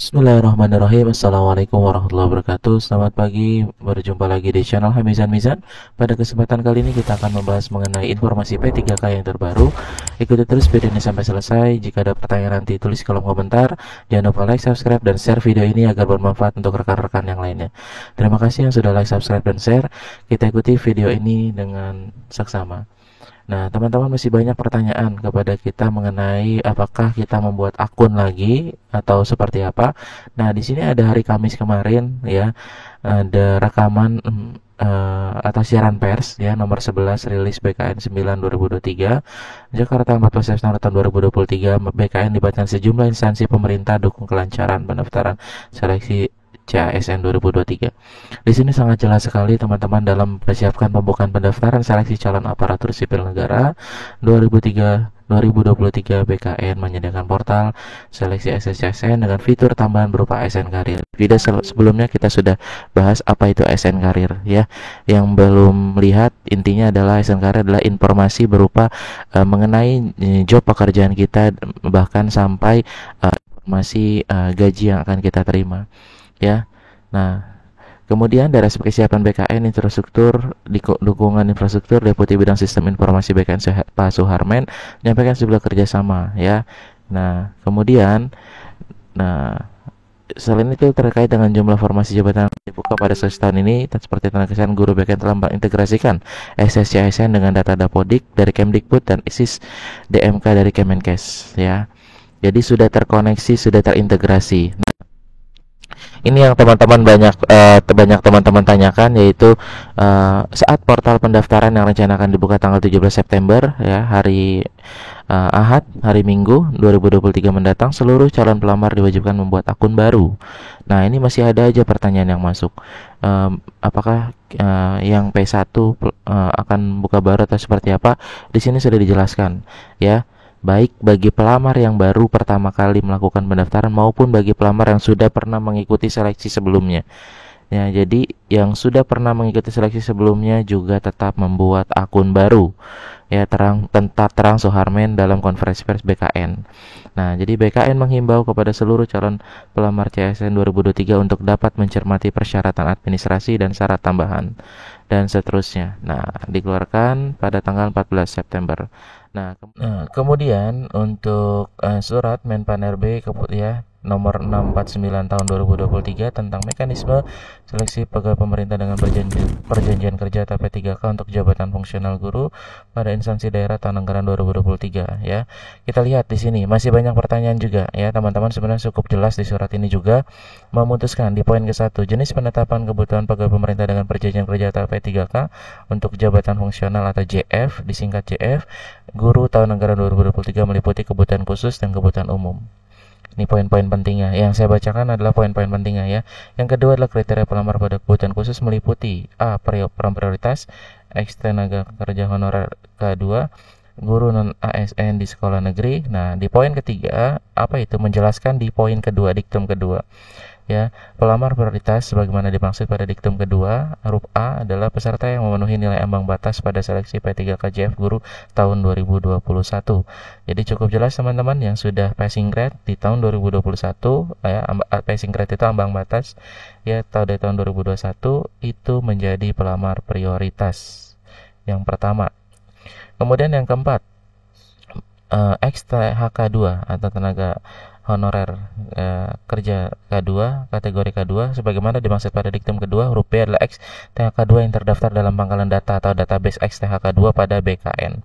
Bismillahirrahmanirrahim. Assalamualaikum warahmatullahi wabarakatuh. Selamat pagi, berjumpa lagi di channel Hamizan Mizan. Pada kesempatan kali ini kita akan membahas mengenai informasi P3K yang terbaru. Ikuti terus video ini sampai selesai. Jika ada pertanyaan nanti tulis kolom komentar. Jangan lupa like, subscribe, dan share video ini agar bermanfaat untuk rekan-rekan yang lainnya. Terima kasih yang sudah like, subscribe, dan share. Kita ikuti video ini dengan saksama. Nah, teman-teman masih banyak pertanyaan kepada kita mengenai apakah kita membuat akun lagi atau seperti apa. Nah, di sini ada hari Kamis kemarin ya, ada rekaman atau siaran pers ya nomor 11 rilis BKN 9 2023 Jakarta 14 September tahun 2023. BKN dibacakan sejumlah instansi pemerintah dukung kelancaran pendaftaran seleksi CASN 2023. Di sini sangat jelas sekali teman-teman dalam persiapkan pembukaan pendaftaran seleksi calon aparatur sipil negara 2023 BKN menyediakan portal seleksi SSCSN dengan fitur tambahan berupa ASN Karir. Video sebelumnya kita sudah bahas apa itu ASN Karir ya. Yang belum lihat, intinya adalah ASN Karir adalah informasi berupa mengenai job pekerjaan kita, bahkan sampai informasi gaji yang akan kita terima ya. Nah, kemudian dari aspek kesiapan BKN infrastruktur, dukungan infrastruktur, Deputi Bidang Sistem Informasi BKN Pak Suharmen menyampaikan sebuah kerjasama ya. Nah, kemudian selain itu terkait dengan jumlah formasi jabatan yang dibuka pada selesai tahun ini, seperti tenaga kesehatan, guru BKN telah mengintegrasikan SSCSN dengan data Dapodik dari Kemdikbud dan ISIS DMK dari Kemenkes ya. Jadi sudah terkoneksi, sudah terintegrasi. Ini yang teman-teman banyak teman-teman tanyakan, yaitu saat portal pendaftaran yang rencana akan dibuka tanggal 17 September ya, hari Ahad, hari Minggu 2023 mendatang, seluruh calon pelamar diwajibkan membuat akun baru. Nah, ini masih ada aja pertanyaan yang masuk. Apakah yang P1 akan buka baru atau seperti apa? Di sini sudah dijelaskan ya. Baik bagi pelamar yang baru pertama kali melakukan pendaftaran maupun bagi pelamar yang sudah pernah mengikuti seleksi sebelumnya. Ya, jadi yang sudah pernah mengikuti seleksi sebelumnya juga tetap membuat akun baru. Ya, terang Suharmen dalam konferensi pers BKN. Nah, jadi BKN menghimbau kepada seluruh calon pelamar CASN 2023 untuk dapat mencermati persyaratan administrasi dan syarat tambahan dan seterusnya. Nah, dikeluarkan pada tanggal 14 September. Nah, kemudian untuk surat Menpan RB ya nomor 649 tahun 2023 tentang mekanisme seleksi pegawai pemerintah dengan perjanjian kerja atau P3K untuk jabatan fungsional guru pada instansi daerah tahun anggaran 2023 ya. Kita lihat di sini masih banyak pertanyaan juga ya, teman-teman. Sebenarnya cukup jelas di surat ini juga memutuskan di poin ke-1 jenis penetapan kebutuhan pegawai pemerintah dengan perjanjian kerja atau P3K untuk jabatan fungsional atau JF, disingkat JF, guru tahun anggaran 2023 meliputi kebutuhan khusus dan kebutuhan umum. Ini poin-poin pentingnya. Yang saya bacakan adalah poin-poin pentingnya ya. Yang kedua adalah kriteria pelamar pada kebutuhan khusus meliputi A. Peran prioritas, X tenaga kerja honorer, K2 guru non ASN di sekolah negeri. Nah, di poin ketiga apa itu menjelaskan di poin kedua, diktum kedua. Ya, pelamar prioritas sebagaimana dimaksud pada diktum kedua, huruf A adalah peserta yang memenuhi nilai ambang batas pada seleksi P3KJF guru tahun 2021. Jadi cukup jelas teman-teman, yang sudah passing grade di tahun 2021 ya, passing grade itu ambang batas ya, dari tahun 2021 itu menjadi pelamar prioritas. Yang pertama. Kemudian yang keempat, XTHK2 atau tenaga honorer kerja K2, kategori K2 sebagaimana dimaksud pada diktum kedua, huruf B adalah XTHK2 yang terdaftar dalam pangkalan data atau database XTHK2 pada BKN.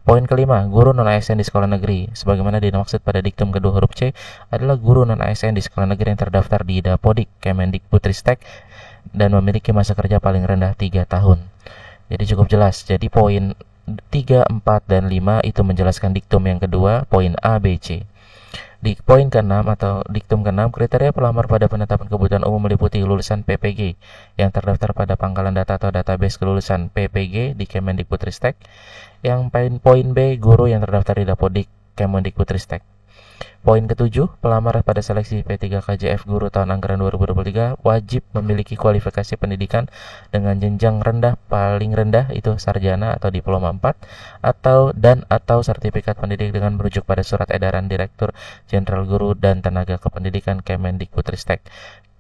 Poin kelima, guru non ASN di sekolah negeri sebagaimana dimaksud pada diktum kedua, huruf C adalah guru non ASN di sekolah negeri yang terdaftar di Dapodik Kemendikbudristek dan memiliki masa kerja paling rendah 3 tahun. Jadi cukup jelas. Jadi poin 3, 4, dan 5 itu menjelaskan diktum yang kedua, poin A, B, C. Di poin ke-6 atau diktum ke-6, kriteria pelamar pada penetapan kebutuhan umum meliputi lulusan PPG yang terdaftar pada pangkalan data atau database kelulusan PPG di Kemendikbudristek. Yang poin B, guru yang terdaftar di Dapodik Kemendikbudristek. Poin ketujuh, pelamar pada seleksi P3KJF Guru tahun anggaran 2023 wajib memiliki kualifikasi pendidikan dengan jenjang rendah paling rendah itu sarjana atau diploma 4 atau sertifikat pendidik dengan merujuk pada surat edaran Direktur Jenderal Guru dan Tenaga Kependidikan Kemendikbudristek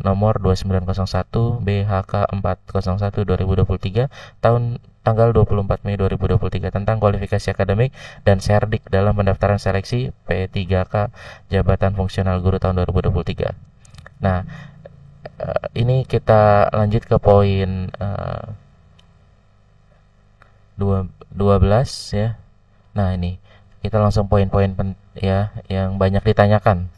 nomor 2901 BHK 401 2023 tanggal 24 Mei 2023 tentang kualifikasi akademik dan serdik dalam pendaftaran seleksi P3K Jabatan Fungsional Guru tahun 2023. Nah, ini kita lanjut ke poin 12 ya. Nah, ini kita langsung poin-poin ya yang banyak ditanyakan.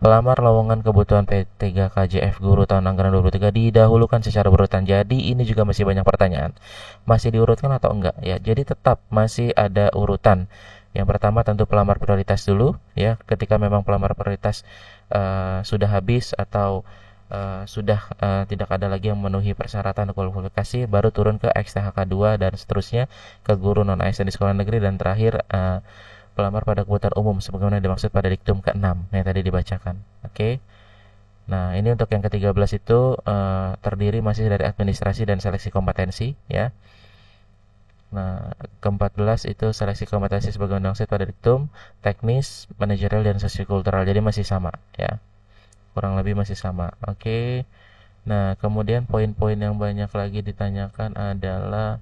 Pelamar lowongan kebutuhan P3KJF Guru tahun anggaran 2023 didahulukan secara berurutan. Jadi ini juga masih banyak pertanyaan. Masih diurutkan atau enggak ya? Jadi tetap masih ada urutan. Yang pertama tentu pelamar prioritas dulu ya. Ketika memang pelamar prioritas sudah habis atau sudah tidak ada lagi yang memenuhi persyaratan kualifikasi, baru turun ke XTHK 2 dan seterusnya ke guru non ASN di sekolah negeri, dan terakhir pelamar pada kebutuhan umum sebagaimana dimaksud pada diktum ke-6 yang tadi dibacakan. Oke. Nah, ini untuk yang ke-13 itu terdiri masih dari administrasi dan seleksi kompetensi ya. Nah, ke-14 itu seleksi kompetensi sebagaimana dimaksud pada diktum, teknis, manajerial dan sosiokultural. Jadi masih sama ya. Kurang lebih masih sama. Oke. Nah, kemudian poin-poin yang banyak lagi ditanyakan adalah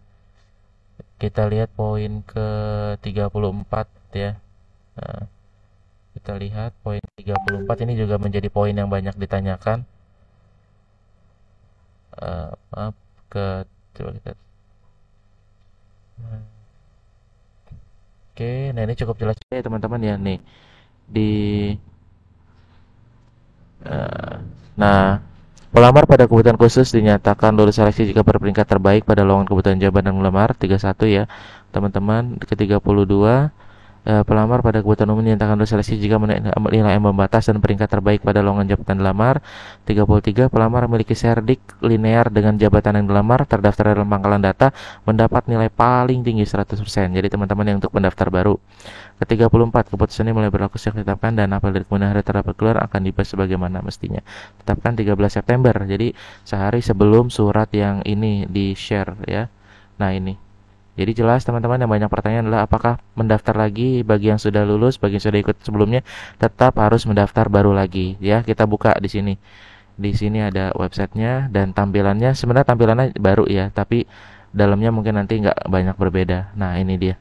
kita lihat poin ke-34 ya. Nah, kita lihat poin 34 ini juga menjadi poin yang banyak ditanyakan. Maaf, coba kita. Oke, nah ini cukup jelas ya teman-teman ya nih di nah, pelamar pada kebutuhan khusus dinyatakan lulus seleksi jika berperingkat terbaik pada lowongan kebutuhan jabatan pelamar 31 ya teman-teman. Ke-32, pelamar pada kebutuhan umum dinyatakan lulus seleksi jika nilai ambang batas dan peringkat terbaik pada lowongan jabatan dilamar. 33, pelamar memiliki serdik linear dengan jabatan yang dilamar, terdaftar dalam pangkalan data, mendapat nilai paling tinggi 100%. Jadi teman-teman yang untuk pendaftar baru. Ke-34, keputusan ini mulai berlaku sejak ditetapkan dan apabila dari kemudian hari terdapat keluar akan dibahas sebagaimana mestinya. Tetapkan 13 September. Jadi sehari sebelum surat yang ini di-share ya. Nah, ini. Jadi jelas teman-teman, yang banyak pertanyaan adalah apakah mendaftar lagi bagi yang sudah lulus, bagi yang sudah ikut sebelumnya tetap harus mendaftar baru lagi ya. Kita buka di sini. Di sini ada websitenya dan tampilannya, sebenarnya tampilannya baru ya, tapi dalamnya mungkin nanti nggak banyak berbeda. Nah, ini dia.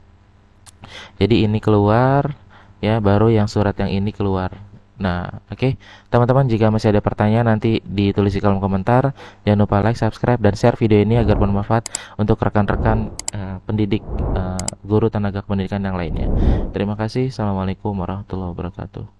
Jadi ini keluar ya, baru yang surat yang ini keluar. Nah, oke. Teman-teman, jika masih ada pertanyaan nanti ditulis di kolom komentar. Jangan lupa like, subscribe, dan share video ini agar bermanfaat untuk rekan-rekan pendidik guru tenaga kependidikan yang lainnya. Terima kasih. Assalamualaikum warahmatullahi wabarakatuh.